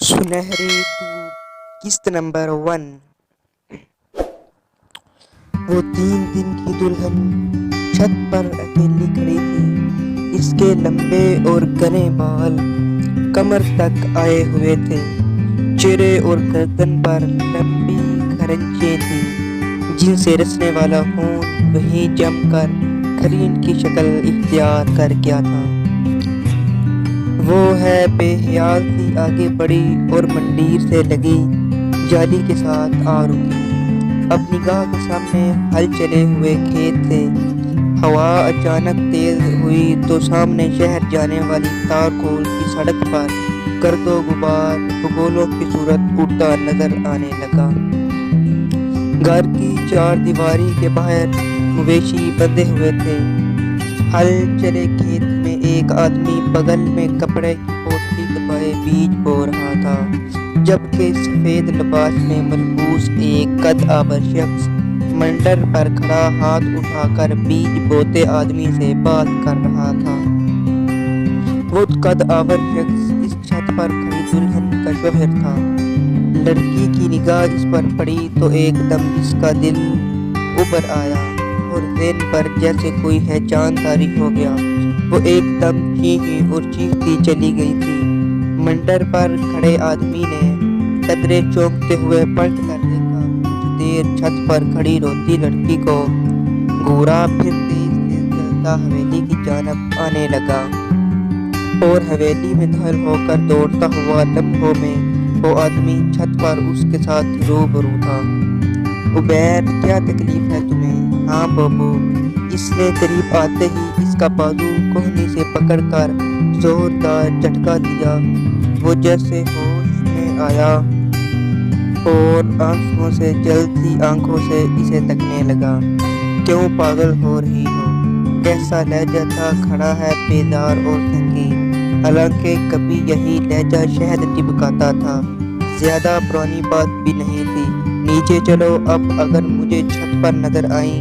सुनहरे तू किस्त नंबर 1। वो 3 दिन की दुल्हन छत पर अकेली खड़ी थी। इसके लंबे और घने बाल कमर तक आए हुए थे। चेहरे और गर्दन पर लंबी खरंचें थी जिनसे रसने वाला खून वहीं जमकर खरीन की शक्ल इख्तियार कर गया था। वो है बेहियाल सी आगे बढ़ी और मंडीर से लगी जाली के साथ आ रुकी। अब निगाह के सामने हल चले हुए खेत थे। हवा अचानक तेज हुई तो सामने शहर जाने वाली तारकोल की सड़क पर गर्दो गुबार भगोलों की सूरत उड़ता नजर आने लगा। घर की चार दीवारी के बाहर मवेशी बंधे हुए थे। हल चले खेत में एक आदमी बगल में कपड़े की पोटली दबाए बीज बो रहा था, जबकि सफेद लिबास में मलबूस एक कद आवर शख्स मंडर पर खड़ा हाथ उठाकर बीज बोते आदमी से बात कर रहा था। वो कद आवर शख्स इस छत पर खड़ी दुल्हन का शोहर था। लड़की की निगाह इस पर पड़ी तो एकदम इसका दिल उबर आया और ज़हन पर जैसे कोई है जानदारी हो गया। वो एकदम चीखी और चीखती चली गई थी। मंडर पर खड़े आदमी ने कदरे चौंकते हुए पलट कर देखा। कुछ देर छत पर खड़ी रोती लड़की को घूरा, फिर तेज तेज चलता हवेली की जानब आने लगा और हवेली में दाखिल होकर दौड़ता हुआ लम्हों में वो आदमी छत पर उसके साथ रूबरू था। उबैर, क्या तकलीफ है तुम्हें? हाँ बाबू। इसने करीब आते ही इसका बाजू कोहनी से पकड़कर जोरदार झटका दिया। वो जैसे होश में आया और आंसुओं से जलती आंखों से इसे तकने लगा। क्यों पागल हो रही हो? कैसा लहजा था, खड़ा है बेदार और संगीन। हालांकि कभी यही लहजा शहद चिपकाता था। ज्यादा पुरानी बात भी नहीं थी। नीचे चलो, अब अगर मुझे छत पर नजर आई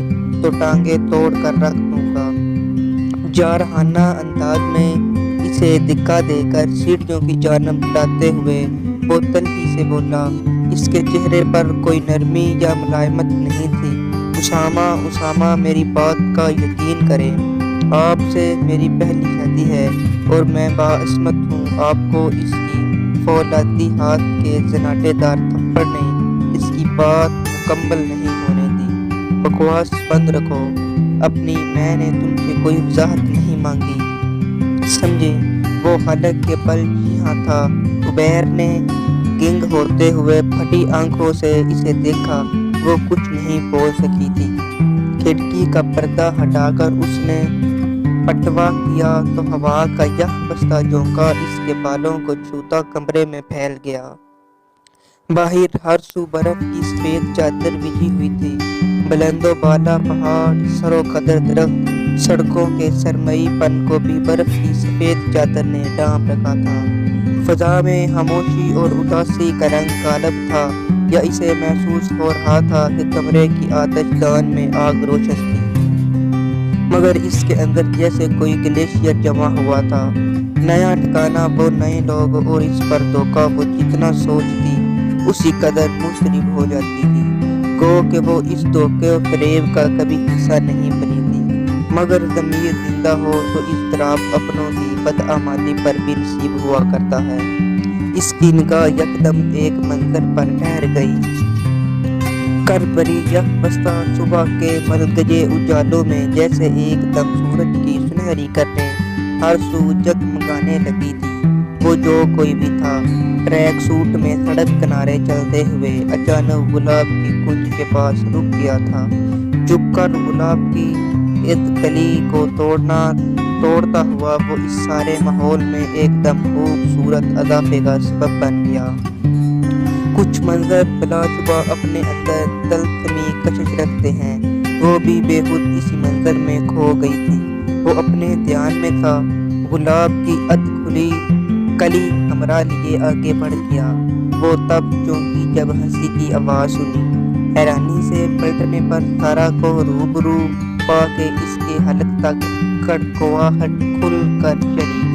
तो टांगे तोड़ कर रख दूंगा। जारहाना अंदाज में इसे धिक्का देकर सीढ़ियों की जानब बुलाते हुए वो तल्खी से बोला। इसके चेहरे पर कोई नरमी या मुलायमत नहीं थी। उसामा, उसामा, मेरी बात का यकीन करें। आपसे मेरी पहली शादी है और मैं बाइस्मत हूँ। आपको इसकी फौलादी हाथ के जनाटेदार थप्पड़ ने इसकी बात मुकम्मल नहीं होने दी। बकवास बंद रखो अपनी। मैंने तुमसे कोई वजाहत नहीं मांगी, समझे? वो हलक के पल यहाँ था। उबैर ने गिंग होते हुए फटी आंखों से इसे देखा। वो कुछ नहीं बोल सकी थी। खिड़की का पर्दा हटाकर उसने पटवा किया तो हवा का यह बस्ता झोंका इसके बालों को छूता कमरे में फैल गया। बाहर हर सू बर्फ की सफेद चादर बिछी हुई थी। बुलंदो बाला पहाड़, सरो कदर दरख्त, सड़कों के सरमईपन को भी बर्फ की सफेद चादर ने ढांप रखा था। फजा में खामोशी और उदासी का रंग गालब था, या इसे महसूस हो रहा था कि कमरे की आतिशदान में आग रोशन थी, मगर इसके अंदर जैसे कोई ग्लेशियर जमा हुआ था। नया ठिकाना, वो नए लोग और इस पर धोखा। वो जितना सोचती उसी कदर मुस्तरिब हो जाती थी। गो कि वो इस धोखे और फरेब का कभी हिस्सा नहीं बनी थी, मगर ज़मीर जिंदा हो तो इज़्तिराब अपनों की बदआमाली पर भी नसीब हुआ करता है। इसकी निगाह यकदम एक मंजर पर ठहर गई। कर बरी यह बस्ता सुबह के मलगजे उजालों में जैसे एकदम सूरज की सुनहरी करने हर सू जगमगाने लगी थी। वो जो कोई भी था, ट्रैक सूट में सड़क किनारे चलते हुए अचानक गुलाब की कुंज के पास रुक गया था। झुककर गुलाब की इस कली को तोड़ता हुआ वो इस सारे माहौल में एकदम खूबसूरत अदाफे का सबब बन गया। कुछ मंजर बिलाशुबा अपने अंदर तलखमी कशिश रखते हैं। वो भी बेखुद इसी मंजर में खो गई थी। वो अपने ध्यान में था। गुलाब की खुली कली हमरा लिए आगे बढ़ गया। वो तब चौंकी जब हंसी की आवाज़ सुनी। हैरानी से पलटने पर सारा को रूबरू पा के इसके हलक तक कड़कवाहट खुल कर चली।